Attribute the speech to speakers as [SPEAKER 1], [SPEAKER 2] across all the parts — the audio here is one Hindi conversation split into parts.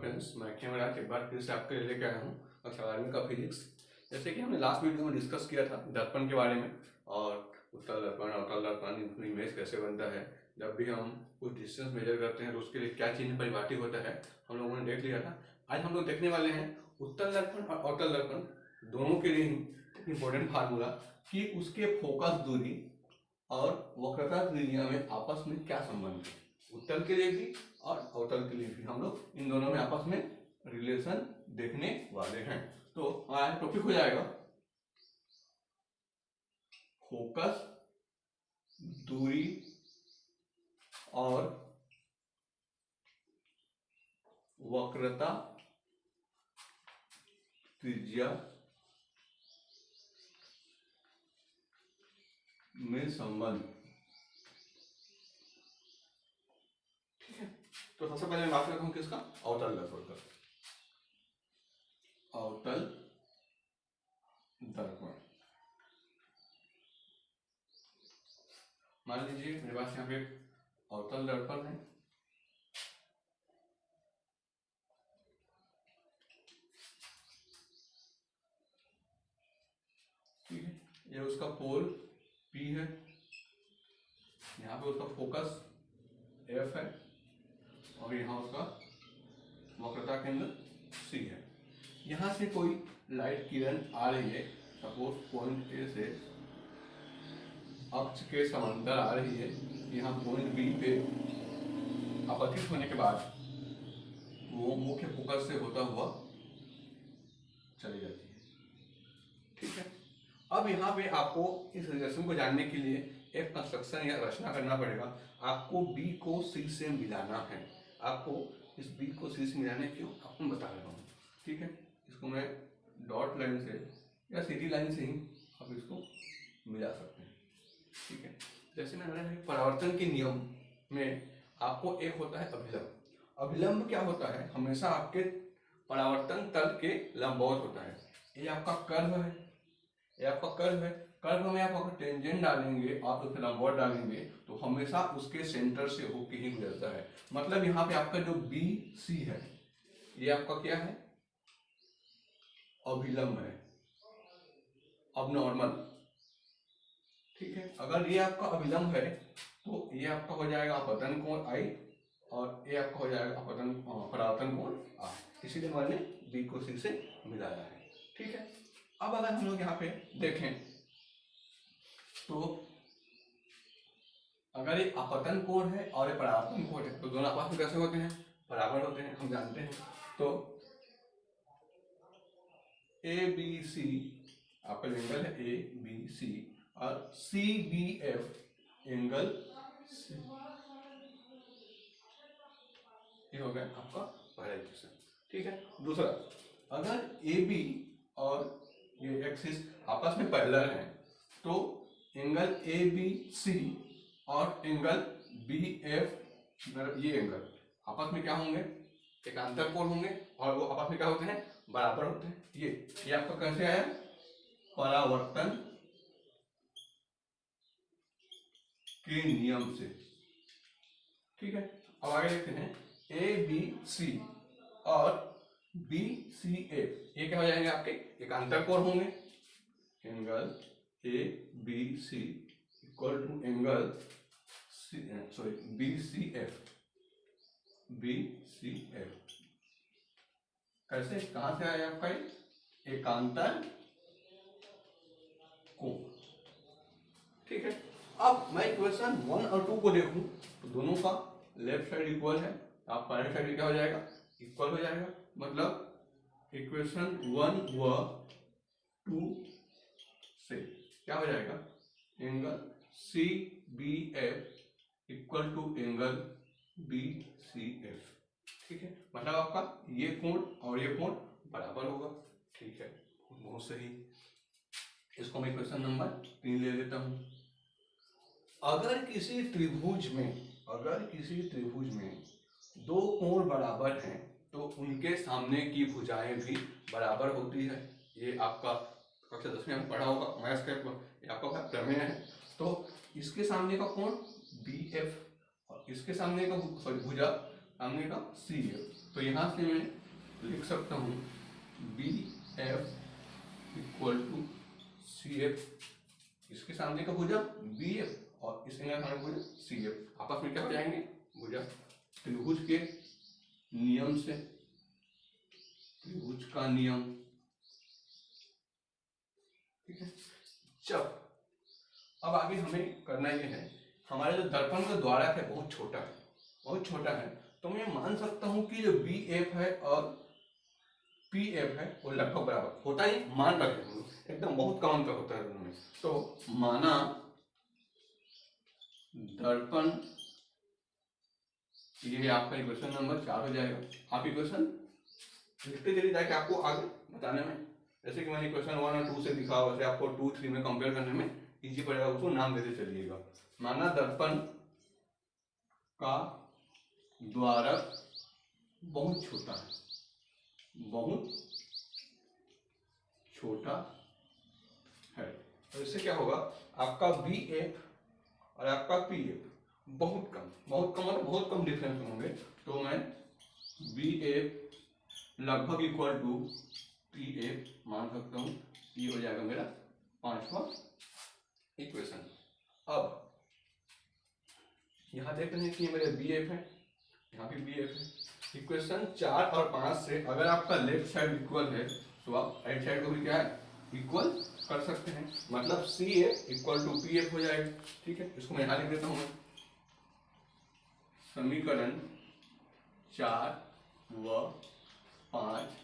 [SPEAKER 1] फ्रेंड्स, मैं कैमराज एक बार फिर से आपके लिए लेके आया हूँ कक्षा 12वीं का फिजिक्स। जैसे कि हमने लास्ट वीडियो में डिस्कस किया था दर्पण के बारे में और उत्तल दर्पण अवतल दर्पण इमेज कैसे बनता है, जब भी हम कुछ डिस्टेंस मेजर करते हैं तो उसके लिए क्या चिन्ह परिभाषित होता है, हम लोगों ने देख लिया था। आज हम लोग देखने वाले हैं उत्तल दर्पण और अवतल दर्पण दोनों के लिए इंपॉर्टेंट फार्मूला कि उसके फोकस दूरी और वक्रता त्रिज्या में आपस में क्या संबंध है। उत्तल के लिए भी और अवतल के लिए भी हम लोग इन दोनों में आपस में रिलेशन देखने वाले हैं। तो हमारा टॉपिक हो जाएगा फोकस दूरी और वक्रता त्रिज्या में संबंध। ठीक है, तो सबसे पहले मैं बात करता हूं किसका, अवतल दर्पण का। अवतल दर्पण, मान लीजिए मेरे पास यहाँ पे अवतल दर्पण है, ठीक है, ये उसका पोल P है, यहाँ पे उसका फोकस F है और यहाँ उसका वक्रता केंद्र C है। यहाँ से कोई लाइट किरण आ रही है, सपोज पॉइंट A से अक्ष के समांतर आ रही है, यहाँ पॉइंट B पे अपतित होने के बाद वो मुख्य फोकस से होता हुआ चली जाती है। ठीक है, अब यहाँ पे आपको इस रिलेशन को जानने के लिए एक कंस्ट्रक्शन या रचना करना पड़ेगा। आपको B को C से मिलाना है। आपको इस B को C से मिलाने क्यों आपको बता रहा हूँ। ठीक है, इसको मैं डॉट लाइन से या सीधी लाइन से ही आप इसको मिला सकते हैं। ठीक है, जैसे मैंने बताया परावर्तन के नियम में आपको एक होता है अभिलंब। अभिलंब क्या होता है, हमेशा आपके परावर्तन तल के लंबवत होता है। ये आपका कर्व है, ये आपका कर्व है। कर्व में आप अगर टेंजेंट डालेंगे, आप उसे लंबवत डालेंगे तो हमेशा उसके सेंटर से होकर ही गुजरता है। मतलब यहाँ पे आपका जो BC है ये आपका क्या है, अभिलंब है, अब नॉर्मल। ठीक है, अगर ये आपका अभिलंब है तो ये आपका हो जाएगा अपतन कोण I और ये आपका हो जाएगा अपतन परावर्तन कोण R। इसीलिए मैंने B को C से मिलाया है। ठीक है, अब अगर हम लोग यहाँ पे देखें तो अगर ये अपतन कोण है और ये परावर्तन कोण है तो दोनों आपस में कैसे होते हैं, बराबर होते हैं, हम जानते हैं। तो ABC आपका एंगल है ABC और CBF एंगल C, ये हो गया आपका पहला इक्वेशन। ठीक है, दूसरा, अगर AB और ये एक्सिस आपस में पैरेलल हैं तो एंगल ABC और एंगल BF, ये एंगल आपस में क्या होंगे, एकांतर कोण होंगे और वो आपस में क्या होते हैं, बराबर होते हैं। ये आपका कैसे आया, परावर्तन के नियम से। ठीक है, अब आगे देखते हैं ABC और BCF, ये क्या हो जाएंगे, आपके एकांतर कोण होंगे। Angle ABC equal to angle BCF। कैसे, कहां से आया आपका एकांतर कोण। ठीक है, अब मैं इक्वेशन 1 और 2 को देखूं तो दोनों का लेफ्ट साइड इक्वल है, आपका राइट साइड क्या हो जाएगा, इक्वल हो जाएगा। मतलब इक्वेशन 1 व 2 से क्या हो जाएगा, angle CBF equal to angle BCF। ठीक है, मतलब आपका ये कोण और ये कोण बराबर होगा। ठीक है, बहुत सही। इसको मैं क्वेश्चन नंबर 3 ले लेता हूं। अगर किसी त्रिभुज में दो कोण बराबर हैं तो उनके सामने की भुजाएं भी बराबर होती है। ये आपका कक्षा 10 में पढ़ा होगा मैथ्स का, ये आपका प्रमेय है। तो इसके सामने का कोण BF और इसके सामने का भुजा सामने का CF, तो यहाँ से मैं लिख सकता हूँ B F equal to C F, इसके सामने का भुजा बी एफ और इस एंगल का भुजा सी एफ आपस में क्या हो जाएंगे, भुजा। त्रिभुज के नियम से, त्रिभुज का नियम, ठीक है। जब अब आगे हमें करना ये है, हमारे जो दर्पण का द्वारक है बहुत छोटा है, बहुत छोटा है, तो मैं मान सकता हूं कि जो बी एफ है और पी एफ है वो लगभग बराबर होता है, मान रखे हम लोग, एकदम बहुत कम अंतर होता है दोनों में। तो माना दर्पण, ये आपका इक्वेशन नंबर 4 हो जाएगा। आप इक्वेशन लिखते चलिए ताकि आपको आगे बताने में, जैसे कि मैंने इक्वेशन 1 और 2 से लिखा, वैसे आपको 2, 3 में कंपेयर करने में इजी पड़ेगा, उसको नाम देते चलिएगा। माना दर्पण का द्वारक बहुत छोटा है, बहुत छोटा है, तो इससे क्या होगा, आपका बी एफ और आपका पी एफ बहुत कम मतलब बहुत कम डिफरेंस में होंगे। तो मैं बी एफ लगभग इक्वल टू पी एफ मान सकता हूँ। ये हो जाएगा मेरा 5वां इक्वेशन। अब यहाँ देख रहे हैं कि मेरे बी एफ है, यहाँ भी बी एफ है। इक्वेशन 4 और 5 से अगर आपका लेफ्ट साइड इक्वल है तो आप राइट साइड को भी क्या है, इक्वल कर सकते हैं, मतलब C F equal to P F हो जाएगा, ठीक है। इसको मैं यहाँ लिख देता हूँ मैं, समीकरण 4 व 5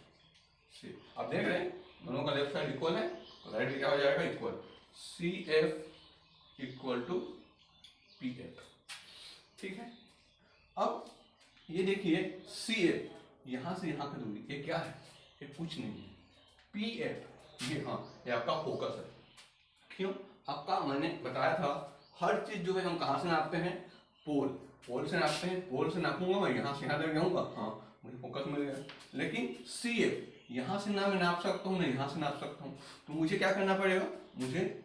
[SPEAKER 1] से आप देख रहे हैं दोनों का लेफ्ट साइड इक्वल है, तो राइट क्या हो जाएगा, equal C F equal to P F, ठीक है। अब ये देखिए सी एफ यहाँ से यहाँ की दूरी, ये क्या है, ये कुछ नहीं है। पी एफ ये, हाँ ये आपका फोकस है। क्यों, आपका मैंने बताया था हर चीज जो है हम कहाँ से नापते हैं, पोल से नापते हैं। पोल से नापूंगा मैं, यहाँ से यहाँ तक जाऊंगा, हाँ मुझे फोकस मिल गया। लेकिन सी एफ यहाँ से ना मैं नाप सकता हूँ ना यहाँ से नाप सकता हूँ, तो मुझे क्या करना पड़ेगा, मुझे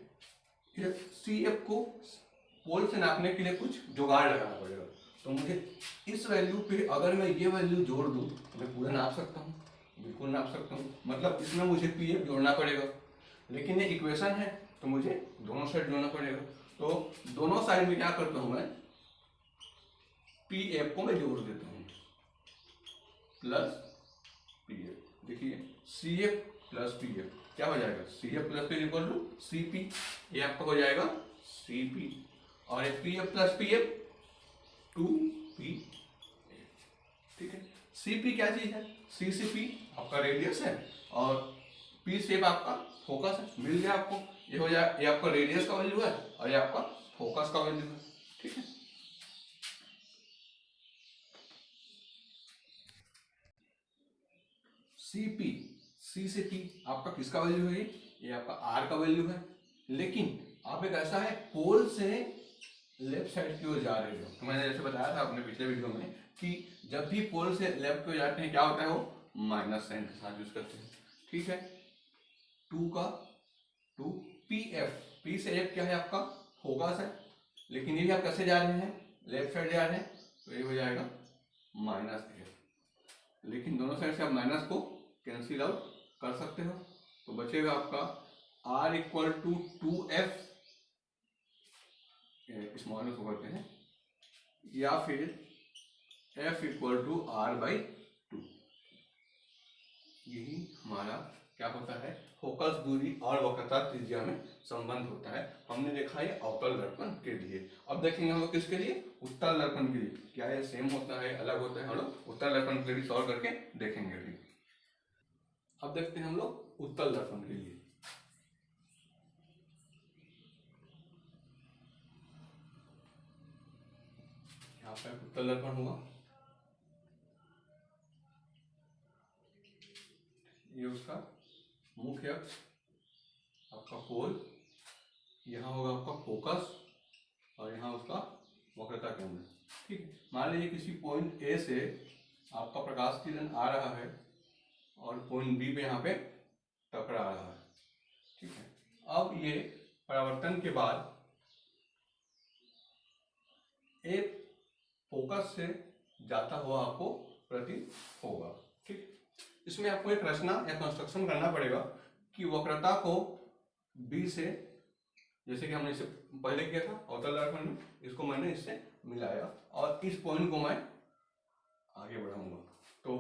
[SPEAKER 1] सी एफ को पोल से नापने के लिए कुछ जुगाड़ लगाना पड़ेगा। तो मुझे इस वैल्यू पे अगर मैं ये वैल्यू जोड़ दूँ तो मैं पूरा नाप सकता हूँ, बिल्कुल नाप सकता हूँ, मतलब इसमें मुझे पी एफ जोड़ना पड़ेगा। लेकिन ये इक्वेशन है तो मुझे दोनों साइड जोड़ना पड़ेगा, तो दोनों साइड में क्या करता हूँ मैं, पी एफ को मैं जोड़ देता हूँ प्लस पी एफ। देखिए C F plus P F क्या हो जाएगा, C F plus P equal to C P, ये आपका हो जाएगा सी पी, और ये P F plus P F 2p, ठीक है। सी पी क्या चीज है, सी से पी आपका रेडियस है और पी से आपका फोकस है, मिल गया आपको। ये हो जाए, ये आपका रेडियस का वैल्यू है और ये आपका फोकस का वैल्यू है, ठीक है। सी पी, सी से पी आपका किसका वैल्यू है, ये आपका आर का वैल्यू है। लेकिन आप एक ऐसा है पोल से लेफ्ट साइड की ओर जा रहे हो, तो मैंने जैसे बताया था अपने पिछले वीडियो में कि जब भी पोल से लेफ्ट की ओर जाते हैं क्या होता है, वो माइनस साइन के साथ यूज करते हैं, ठीक है। 2 पी एफ, पी से एफ क्या है आपका फोकस है, लेकिन ये भी आप कैसे जा रहे हैं, लेफ्ट साइड जा रहे हैं, तो ये हो जाएगा माइनस एफ। लेकिन दोनों साइड से आप माइनस को कैंसिल आउट कर सकते हो, तो बचेगा आपका are equal to 2f, small को करते हैं, या फिर f equal to R by 2। यही हमारा क्या होता है, फोकस दूरी और वक्रता त्रिज्या में संबंध होता है। हमने देखा है अवतल दर्पण के लिए। अब देखेंगे हम लोग किसके लिए, उत्तल दर्पण के लिए, क्या ये सेम होता है अलग होता है, हम लोग उत्तल दर्पण के लिए सॉल्व करके देखेंगे अभी। अब देखते हैं हम लोग उत्तल दर्पण के लिए। यहाँ पे उत्तल दर्पण हुआ, ये उसका मुख्य अक्ष, आपका पोल, यहाँ होगा आपका फोकस और यहाँ उसका वक्रता केंद्र, ठीक है। मान लीजिए किसी पॉइंट ए से आपका प्रकाश किरण आ रहा है और पॉइंट बी पे यहाँ पे टकरा रहा है, ठीक है। अब ये परावर्तन के बाद एक फोकस से जाता हुआ आपको प्रतीत होगा। ठीक, इसमें आपको एक रचना या कंस्ट्रक्शन करना पड़ेगा कि वक्रता को बी से, जैसे कि हमने इससे पहले किया था अवतल दर्पण में, इसको मैंने इससे मिलाया और इस पॉइंट को मैं आगे बढ़ाऊंगा। तो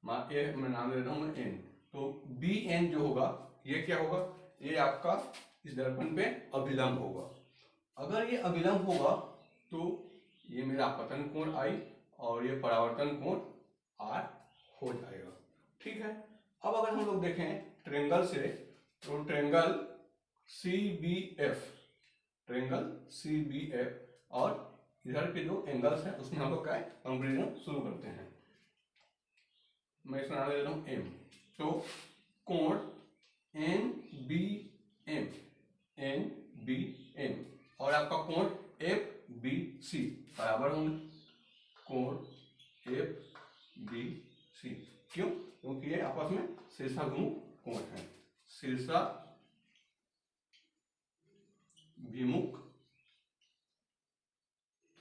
[SPEAKER 1] मैं नाम दे देता हूँ एन। तो बी एन जो होगा ये क्या होगा, ये आपका इस दर्पण पे अभिलंब होगा। अगर ये अभिलंब होगा तो ये मेरा आपतन कोण आई और ये परावर्तन कोण आर हो जाएगा। ठीक है, अब अगर हम लोग देखें ट्रेंगल से, तो ट्रेंगल सी बी एफ और इधर के जो एंगल्स हैं उसमें हम लोग क्या कंपेरिजन शुरू करते हैं। मैं इसका नाम दे देता हूँ एम। तो कोण एन बी एम और आपका कोण एफ बी सी बराबर होंगे कोण एफ बी सी। क्यों? क्योंकि ये आपस में शीर्षाभिमुख कोण है, शीर्षाभिमुख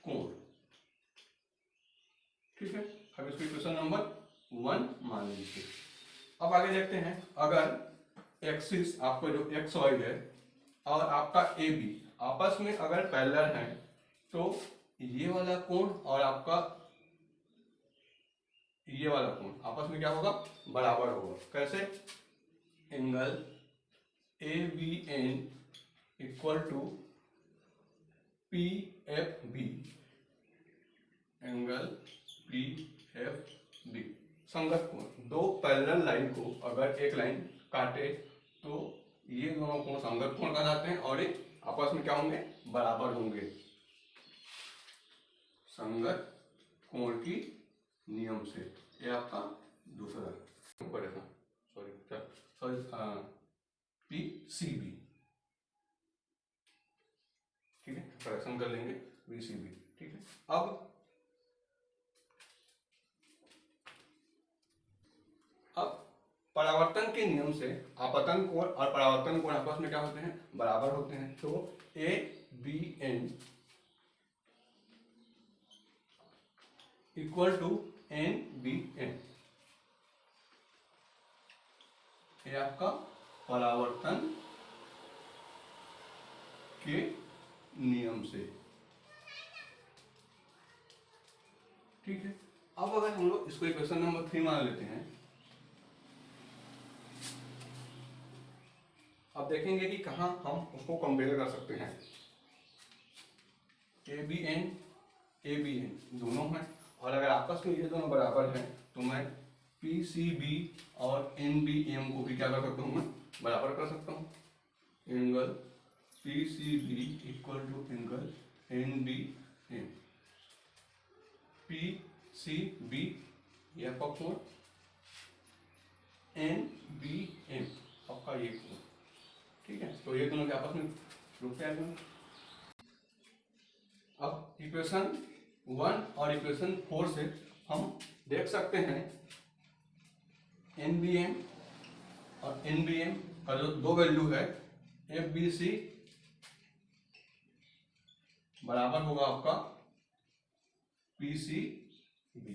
[SPEAKER 1] कोण। ठीक है, अब इसको इक्वेशन नंबर 1 मान लीजिए। अब आगे देखते हैं, अगर एक्सिस आपका जो एक्स वाई है और आपका ए बी आपस में अगर पैरेलल है तो ये वाला कोण और आपका ये वाला कोण आपस में क्या होगा, बराबर होगा। कैसे? Angle A B N equal to P F B, angle P F B संगत कोण। दो पैरेलल लाइन को अगर एक लाइन काटे तो ये दोनों कोण संगत कोण कहलाते हैं और ये आपस में क्या होंगे, बराबर होंगे। संगत कोण की नियम से। ये आपका दूसरा पी सी बी। ठीक है, करेक्शन कर लेंगे पी सी बी। ठीक है, अब परावर्तन के नियम से आपतन कोण और परावर्तन कोण आपस में क्या होते हैं, बराबर होते हैं। तो A B N equal to N B N, ये आपका परावर्तन के नियम से। ठीक है, अब अगर हम लोग इसको इक्वेशन नंबर 3 मान लेते हैं, अब देखेंगे कि कहाँ हम उसको कंपेयर कर सकते हैं। ए बी एन दोनों हैं और अगर आपस में ये दोनों बराबर हैं तो मैं पी सी बी और एन बी एम को भी क्या कर सकता हूँ, मैं बराबर कर सकता हूँ। Angle P C B equal to angle N B M. P C B यह कोण, एन बी एम आपका ये कोण। ठीक है, तो ये दोनों के आपस में रूप क्या है। अब इक्वेशन 1 और इक्वेशन 4 से हम देख सकते हैं एन बी एम और एन बी एम का जो दो वैल्यू है एफ बी सी बराबर होगा आपका पी सी बी।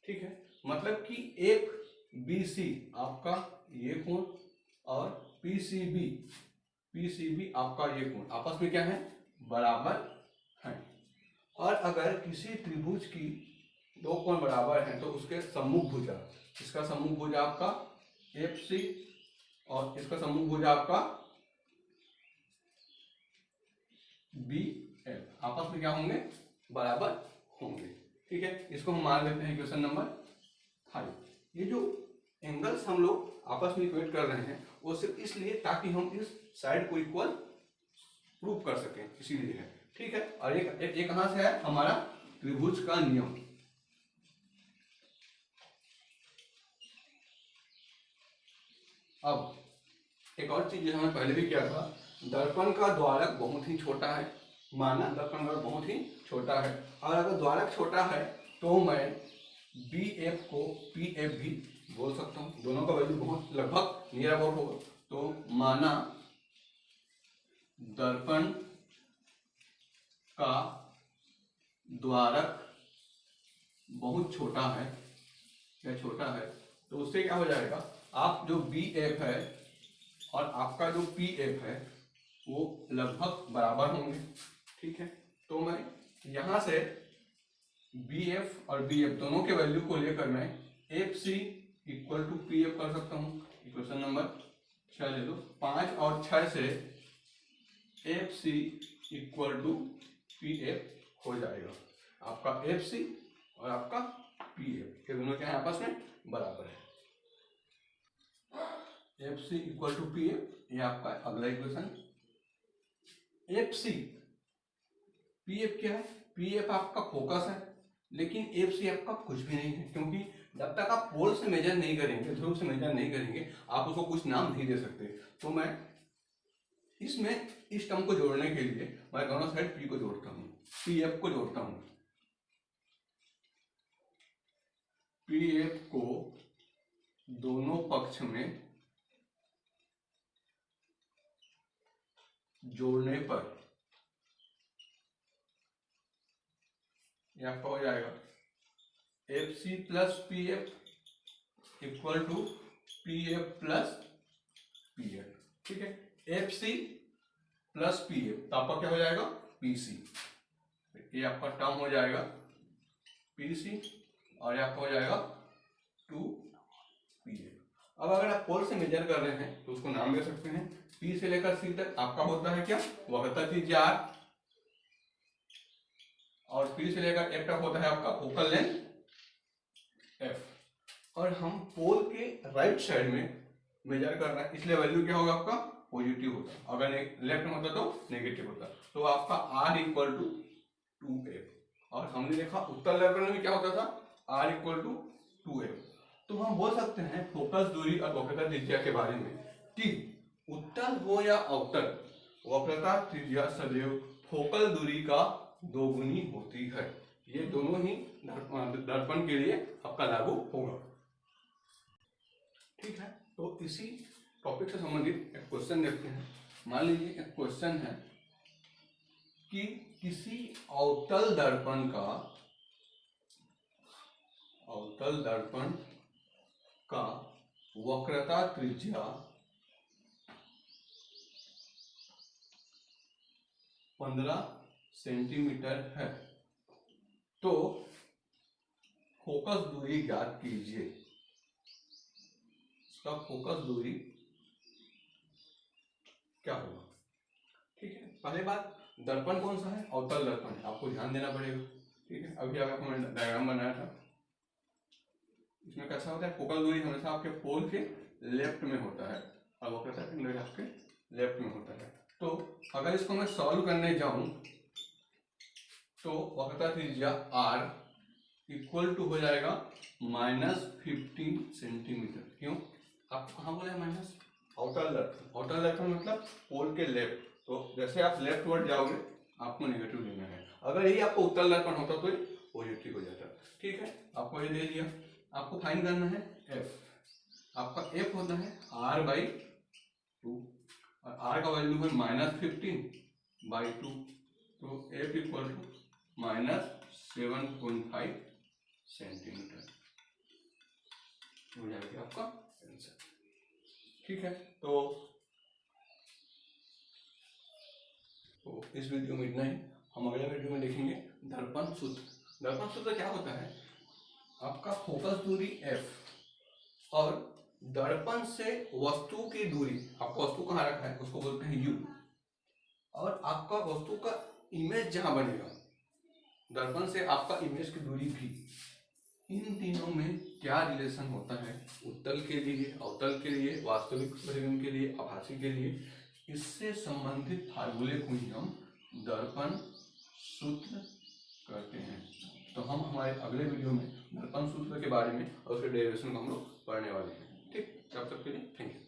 [SPEAKER 1] ठीक है, मतलब कि एफ बी सी आपका ये कोण और पी सी बी आपका ये कोण आपस में क्या है, बराबर है। और अगर किसी त्रिभुज की दो कोण बराबर हैं तो उसके सम्मुख भुजा, इसका सम्मुख भुजा आपका एफ सी और इसका सम्मुख भुजा आपका बी एफ आपस में क्या होंगे, बराबर होंगे। ठीक है, इसको हम मान लेते हैं इक्वेशन नंबर 5। ये जो एंगल्स हम लोग आपस में इक्वेट कर रहे हैं वो सिर्फ इसलिए ताकि हम इस साइड को इक्वल प्रूव कर सकें, इसीलिए है। ठीक है, और ये कहां से है, हमारा त्रिभुज का नियम। अब एक और चीज जो हमने पहले भी किया था, दर्पण का द्वारक बहुत ही छोटा है। माना दर्पण का बहुत ही छोटा है और अगर द्वारक छोटा है तो मैं बी एफ को पी एफ भी बोल सकता हूँ। दोनों का वैल्यू बहुत लगभग नियर अबाउट होगा। तो माना दर्पण का द्वारक बहुत छोटा है या छोटा है तो उससे क्या हो जाएगा, आप जो बी एफ है और आपका जो पी एफ है वो लगभग बराबर होंगे। ठीक है, तो मैं यहाँ से बी एफ और बी एफ दोनों के वैल्यू को लेकर मैं F C equal to P F कर सकता हूँ। इक्वेशन नंबर 6 ले लो, 5 और 6 से F C equal to P F हो जाएगा। आपका एफ सी और आपका पी एफ ये दोनों क्या है, आपस में बराबर है। F C equal to P F, ये आपका अगला equation. F C P F क्या है, पी एफ आपका फोकस है, लेकिन एफ सी आपका कुछ भी नहीं है, क्योंकि जब तक आप पोल से मेजर नहीं करेंगे, ध्रुव से मेजर नहीं करेंगे, आप उसको कुछ नाम नहीं दे सकते। तो मैं इसमें इस टर्म को जोड़ने के लिए मैं दोनों साइड पी को जोड़ता हूँ, पी एफ को जोड़ता हूँ। पी एफ को दोनों पक्ष में जोड़ने पर यह आपका हो जाएगा F C plus P F equal to P F plus P F. ठीक है, F C plus P F तो आपका क्या हो जाएगा, पी सी। ये आपका टर्म हो जाएगा पी सी और ये आपका हो जाएगा 2 पी एफ। अब अगर आप पोल से मेजर कर रहे हैं तो उसको नाम दे सकते हैं। पी से लेकर सी तक आपका होता है क्या, वक्रता त्रिज्या आर, और पी से लेकर एफ तक होता है आपका फोकल लेंथ एफ। और हम पोल के राइट साइड में मेजर कर रहे हैं, इसलिए वैल्यू क्या होगा आपका, पॉजिटिव होता है। अगर लेफ्ट में होता तो नेगेटिव होता। तो आपका आर इक्वल टू 2f। और हमने देखा उत्तल दर्पण में क्या होता था, आर इक्वल टू 2f। तो हम बोल सकते हैं फोकस दूरी और वक्रता त्रिज्या के बारे में कि उत्तल हो या अवतल, वक्रता त्रिज्या सदैव फोकल दूरी का दोगुनी होती है। ये दोनों ही दर्पण के लिए आपका लागू होगा। ठीक है, तो इसी टॉपिक से संबंधित एक क्वेश्चन देखते हैं। मान लीजिए एक क्वेश्चन है कि किसी अवतल दर्पण का वक्रता त्रिज्या 15 सेंटीमीटर है, तो फोकस दूरी ज्ञात कीजिए। इसका फोकस दूरी क्या होगा। ठीक है, पहले बात दर्पण कौन सा है, अवतल दर्पण है, आपको ध्यान देना पड़ेगा। ठीक है, अभी आपको मैंने डायग्राम बनाया था, इसमें कैसा होता है, फोकल दूरी हमेशा आपके पोल के लेफ्ट में होता है और वक्रता केंद्र आपके लेफ्ट में होता है। तो अगर इसको मैं सॉल्व करने जाऊं तो वक्रता त्रिज्या r इक्वल टू हो जाएगा -15 सेंटीमीटर। क्यों, आपको कहाँ बोला है माइनस, आउटर दर्पण मतलब पोल के लेफ्ट। तो जैसे आप लेफ्ट वर्ड जाओगे आपको नेगेटिव लेना है। अगर यही आपको उत्तल दर्पण होता तो ये पॉजिटिव हो जाता। ठीक है, आपको ये दे दिया। आपको फाइंड करना है f। आपका f होता है r/2 और r का वैल्यू है -15/2। तो f इक्वल टू -7.5 सेंटीमीटर हो जाएगा आपका आंसर। ठीक है, तो इस वीडियो में इतना ही। हम अगले वीडियो में देखेंगे दर्पण सूत्र। दर्पण सूत्र क्या होता है, आपका फोकस दूरी f और दर्पण से वस्तु की दूरी, आपको वस्तु कहाँ रखा है उसको बोलते हैं u, और आपका वस्तु का इमेज जहां बनेगा दर्पण से आपका इमेज की दूरी भी, इन तीनों में क्या रिलेशन होता है, उत्तल के लिए, अवतल के लिए, वास्तविक प्रतिबिंब के लिए, आभासी के लिए, इससे संबंधित फार्मूले को ही हम दर्पण सूत्र कहते हैं। तो हम हमारे अगले वीडियो में दर्पण सूत्र के बारे में और उसके डेरिवेशन को हम लोग पढ़ने वाले हैं। ठीक, तब तक के लिए थैंक यू।